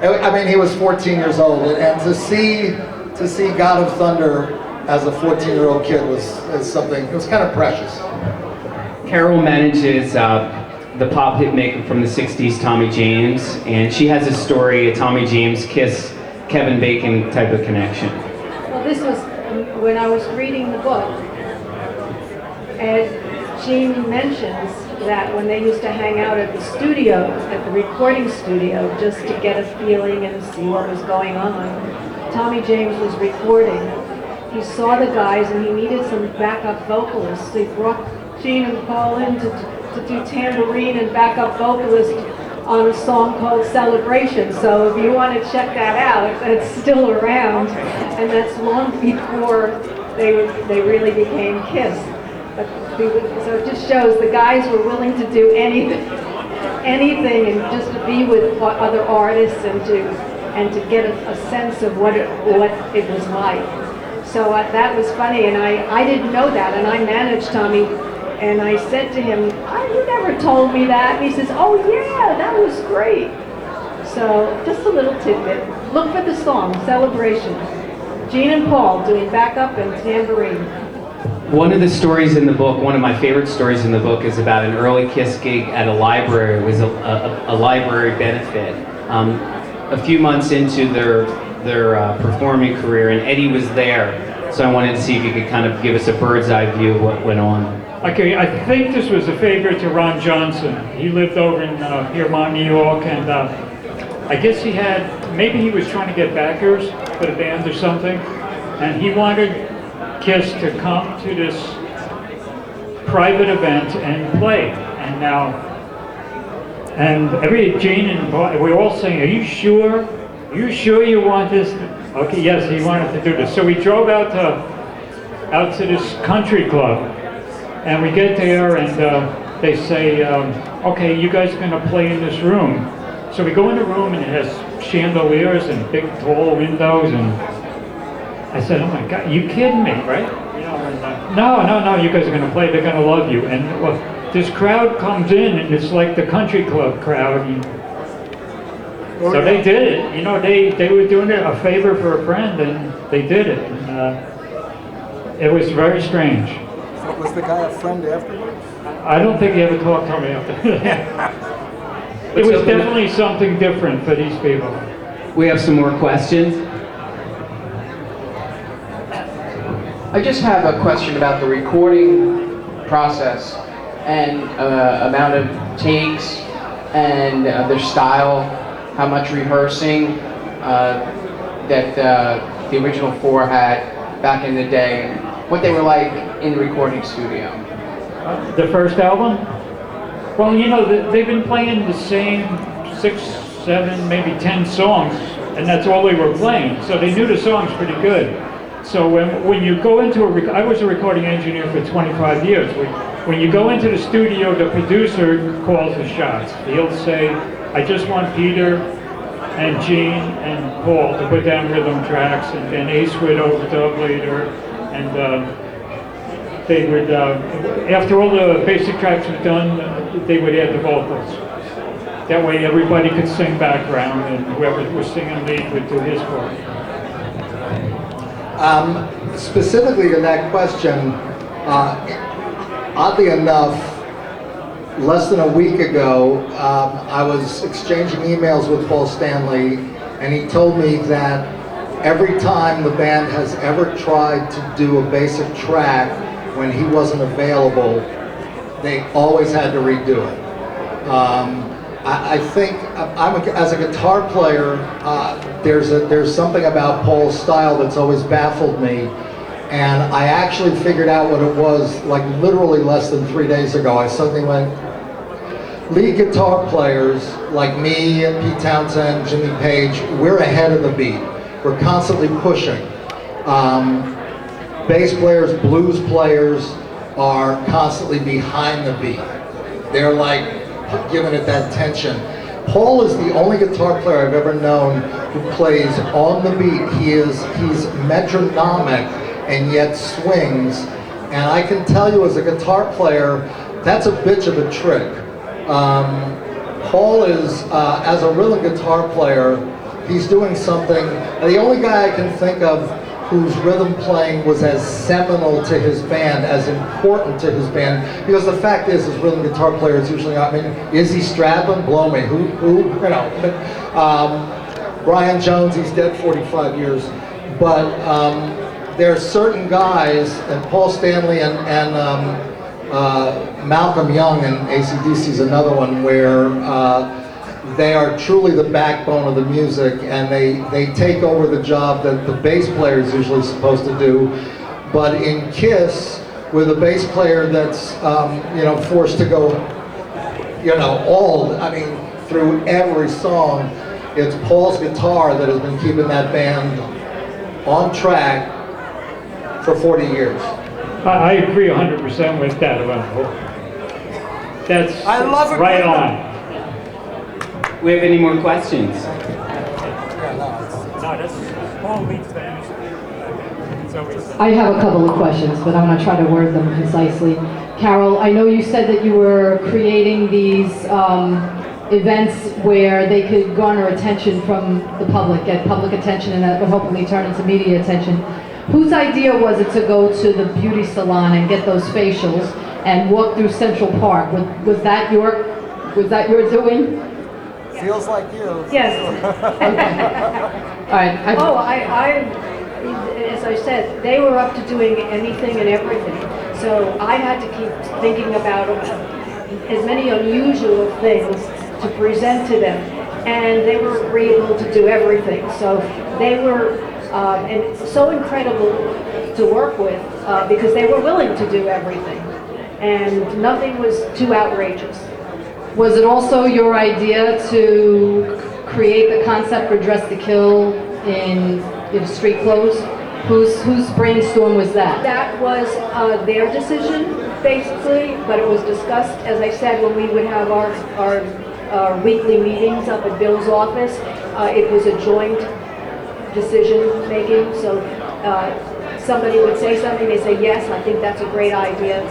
Speaker 3: I mean, he was 14 years old, and to see God of Thunder as a 14-year-old kid was something. It was kind of precious.
Speaker 1: Carol manages the pop hit maker from the 60s, Tommy James, and she has a story, a Tommy James, KISS, Kevin Bacon type of connection.
Speaker 5: Well, this was when I was reading the book, and Gene mentions that when they used to hang out at the studio, at the recording studio, just to get a feeling and see what was going on, Tommy James was recording. He saw the guys and he needed some backup vocalists. So he brought Gene and Paul in to do tambourine and backup vocalist on a song called Celebration. So if you want to check that out, it's still around, and that's long before they really became KISS. But so it just shows the guys were willing to do anything, and just to be with other artists and to get a sense of what it was like. So that was funny, and I didn't know that, and I managed Tommy. And I said to him, "You never told me that." And he says, "Oh yeah, that was great." So just a little tidbit. Look for the song, Celebration. Gene and Paul doing backup and tambourine.
Speaker 1: One of the stories in the book, one of my favorite stories in the book, is about an early KISS gig at a library. It was a library benefit. A few months into their performing career, and Eddie was there. So I wanted to see if you could kind of give us a bird's eye view of what went on.
Speaker 4: Okay, I think this was a favor to Ron Johnson. He lived over in Fiumano, New York, and I guess maybe he was trying to get backers for the band or something, and he wanted KISS to come to this private event and play. And Gene and Paul, we were all saying, "Are you sure? You sure you want this?" Okay, yes, he wanted to do this. So we drove out to this country club. And we get there, and they say, "Okay, you guys are going to play in this room." So we go in the room, and it has chandeliers and big, tall windows. And I said, "Oh my God, you kidding me, right?" You know, and, no, you guys are going to play. They're going to love you. And well, this crowd comes in, and it's like the country club crowd. So they did it. You know, they were doing it a favor for a friend, and they did it. And, it was very strange.
Speaker 3: Was the guy a friend afterwards?
Speaker 4: I don't think he ever talked to me after that. It was definitely something different for these people.
Speaker 1: We have some more questions.
Speaker 9: I just have a question about the recording process and amount of takes and their style, how much rehearsing that the original 4 had back in the day, what they were like in the recording studio.
Speaker 4: The first album? Well, you know, they've been playing the same 6, 7, maybe 10 songs, and that's all they were playing. So they knew the songs pretty good. So when you go into I was a recording engineer for 25 years. When you go into the studio, the producer calls the shots. He'll say, I just want Peter and Gene and Paul to put down rhythm tracks, and then Ace would overdub later, and they would, after all the basic tracks were done, they would add the vocals. That way everybody could sing background, and whoever was singing lead would do his part.
Speaker 3: Specifically to that question, oddly enough, less than a week ago, I was exchanging emails with Paul Stanley, and he told me that every time the band has ever tried to do a basic track when he wasn't available, they always had to redo it. I think as a guitar player, there's something about Paul's style that's always baffled me, and I actually figured out what it was like literally less than 3 days ago. I suddenly went, lead guitar players like me, Pete Townsend, Jimmy Page, we're ahead of the beat. We're constantly pushing. Bass players, blues players are constantly behind the beat. They're like giving it that tension. Paul is the only guitar player I've ever known who plays on the beat. He's metronomic and yet swings. And I can tell you as a guitar player, that's a bitch of a trick. Paul is, as a rhythm guitar player, he's doing something. The only guy I can think of whose rhythm playing was as seminal to his band, as important to his band, because the fact is, as rhythm guitar players usually, I mean, Izzy Stradlin, blow me, who, you know, Brian Jones, he's dead 45 years, but there are certain guys, and Paul Stanley and Malcolm Young and AC/DC is another one, where they are truly the backbone of the music, and they take over the job that the bass player is usually supposed to do. But in KISS, with a bass player that's you know, forced to go, you know, through every song, it's Paul's guitar that has been keeping that band on track for 40 years.
Speaker 4: I agree 100% with that. That's right on.
Speaker 1: We have any more questions?
Speaker 10: I have a couple of questions, but I'm going to try to word them concisely. Carol, I know you said that you were creating these events where they could garner attention from the public, get public attention, and that would hopefully turn into media attention. Whose idea was it to go to the beauty salon and get those facials and walk through Central Park? Was that your doing?
Speaker 3: Feels like you.
Speaker 5: Yes.
Speaker 10: All right.
Speaker 5: As I said, they were up to doing anything and everything. So I had to keep thinking about as many unusual things to present to them. And they were agreeable to do everything. So they were and so incredible to work with because they were willing to do everything. And nothing was too outrageous.
Speaker 10: Was it also your idea to create the concept for Dress to Kill in street clothes? Whose brainstorm was that?
Speaker 5: That was their decision, basically, but it was discussed, as I said, when we would have our weekly meetings up at Bill's office. It was a joint decision making, so somebody would say something, they say, yes, I think that's a great idea.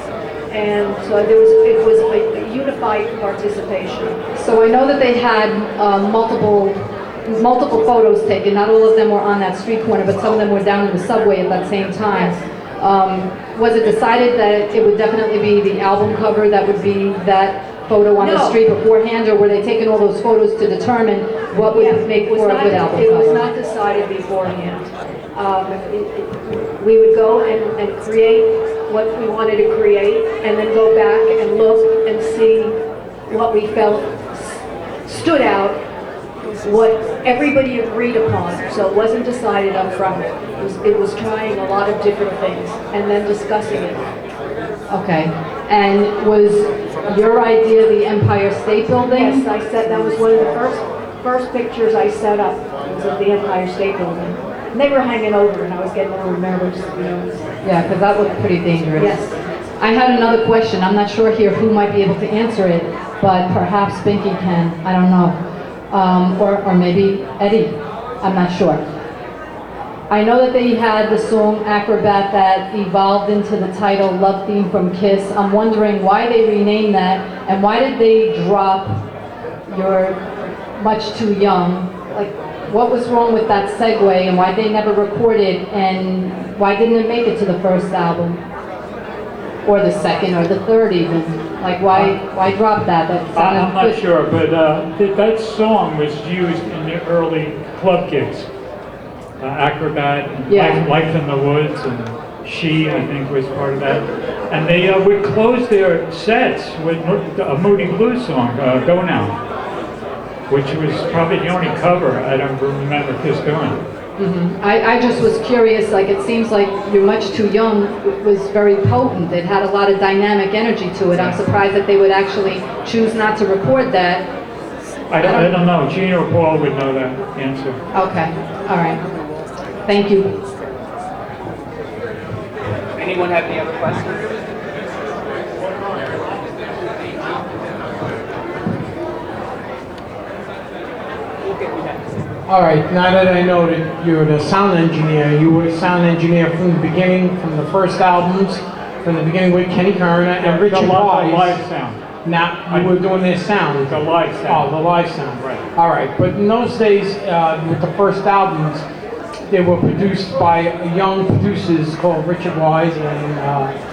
Speaker 5: And so it was a unified participation.
Speaker 10: So I know that they had multiple photos taken. Not all of them were on that street corner, but some of them were down in the subway at that same time. Was it decided that it would definitely be the album cover that would be that photo on the street beforehand, or were they taking all those photos to determine what would make for a good album cover?
Speaker 5: It was not decided beforehand. We would go and create what we wanted to create, and then go back and look and see what we felt stood out, what everybody agreed upon. So it wasn't decided up front. It was trying a lot of different things and then discussing it.
Speaker 10: Okay. And was your idea the Empire State Building?
Speaker 5: Yes, I said that was one of the first pictures I set up, was of the Empire State Building. And they were hanging over, and I was getting a little nervous,
Speaker 10: Yeah, because that looked pretty dangerous.
Speaker 5: Yes.
Speaker 10: I had another question. I'm not sure here who might be able to answer it, but perhaps Binky can. I don't know. Or maybe Eddie. I'm not sure. I know that they had the song Acrobat that evolved into the title Love Theme from KISS. I'm wondering why they renamed that, and why did they drop You're Much Too Young? Like, what was wrong with that segue, and why they never recorded, and why didn't it make it to the first album? Or the second, or the third even? Like, why drop that?
Speaker 4: I'm not sure, but that song was used in the early club gigs. Acrobat, and
Speaker 10: Yeah.
Speaker 4: Life in the Woods, and She, I think, was part of that. And they would close their sets with a Moody Blues song, Go Now, which was probably the only cover I don't remember KISS doing.
Speaker 10: I just was curious, like, it seems like You're Much Too Young was very potent. It had a lot of dynamic energy to it. I'm surprised that they would actually choose not to record that.
Speaker 4: I don't know. Gene or Paul would know that answer.
Speaker 10: Okay, all right. Thank you.
Speaker 1: Anyone have any other questions?
Speaker 8: All right, now that I know that you're the sound engineer, you were a sound engineer from the beginning, from the first albums, from the beginning with Kenny Kerner and Richard
Speaker 4: The
Speaker 8: Wise.
Speaker 4: live sound.
Speaker 8: Now, you were doing their sound.
Speaker 4: The live
Speaker 8: Oh,
Speaker 4: sound.
Speaker 8: the live sound.
Speaker 4: Right.
Speaker 8: All right, but in those days, with the first albums, they were produced by young producers called Richard Wise and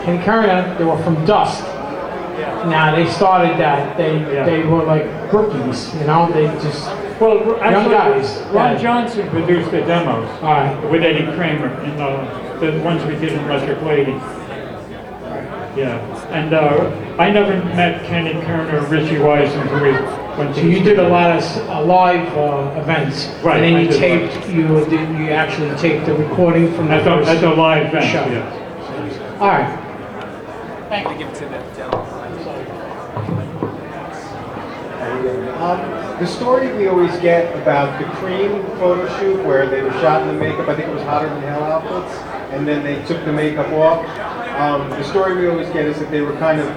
Speaker 8: Kenny Kerner. They were from Dust. Now, they started that. They were like rookies, They just...
Speaker 4: Well,
Speaker 8: Young
Speaker 4: actually,
Speaker 8: guys.
Speaker 4: Ron Johnson produced the demos
Speaker 8: All right.
Speaker 4: with Eddie Kramer, and the ones we did in Electric Lady. Yeah, and I never met Kenny Kerner or Richie Wise until we went
Speaker 8: So
Speaker 4: to
Speaker 8: you did a lot of live events,
Speaker 4: Right,
Speaker 8: and then
Speaker 4: I
Speaker 8: you
Speaker 4: did
Speaker 8: taped. You actually taped the recording from the
Speaker 4: at
Speaker 8: first
Speaker 4: the live event.
Speaker 8: show.
Speaker 4: Yes.
Speaker 8: All right.
Speaker 1: Thank you. Give it to the gentleman.
Speaker 11: The story we always get about the Cream photo shoot where they were shot in the makeup, I think it was Hotter Than Hell outfits, and then they took the makeup off. The story we always get is that they were kind of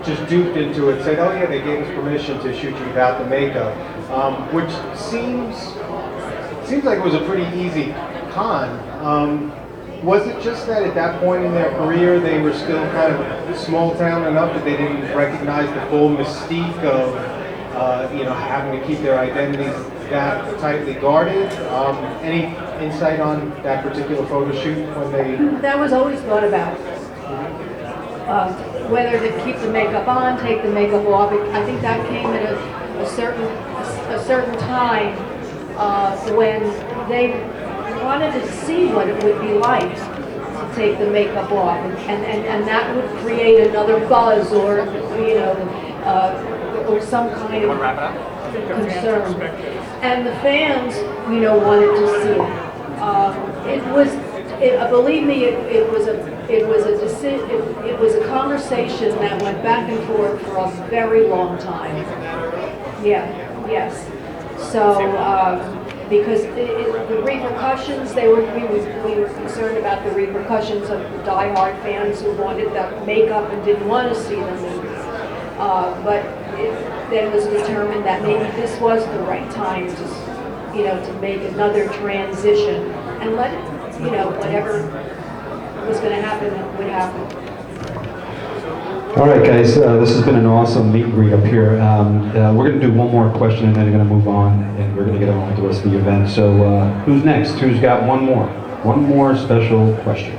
Speaker 11: just duped into it, said, oh yeah, they gave us permission to shoot you without the makeup, which seems like it was a pretty easy con. Was it just that at that point in their career they were still kind of small town enough that they didn't recognize the full mystique of having to keep their identities that tightly guarded? Any insight on that particular photo shoot when they...
Speaker 5: That was always thought about. Whether to keep the makeup on, take the makeup off. I think that came at a certain time when they wanted to see what it would be like to take the makeup off, and that would create another buzz or or some kind of concern. And the fans, wanted to see it. Believe me, it was a conversation that went back and forth for a very long time. Yes. So, because the repercussions, we were concerned about the repercussions of the diehard fans who wanted the makeup and didn't want to see the movies. But then it was determined that maybe this was the right time to make another transition and let it, whatever was going to happen would happen.
Speaker 12: All right, guys, this has been an awesome meet and greet up here. We're going to do one more question and then we're going to move on and we're going to get on with the rest of the event. So who's next? Who's got one more special question?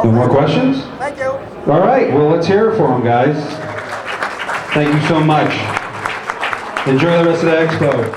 Speaker 12: No more questions?
Speaker 11: Thank you.
Speaker 12: All right, well, let's hear it for them, guys. Thank you so much. Enjoy the rest of the expo.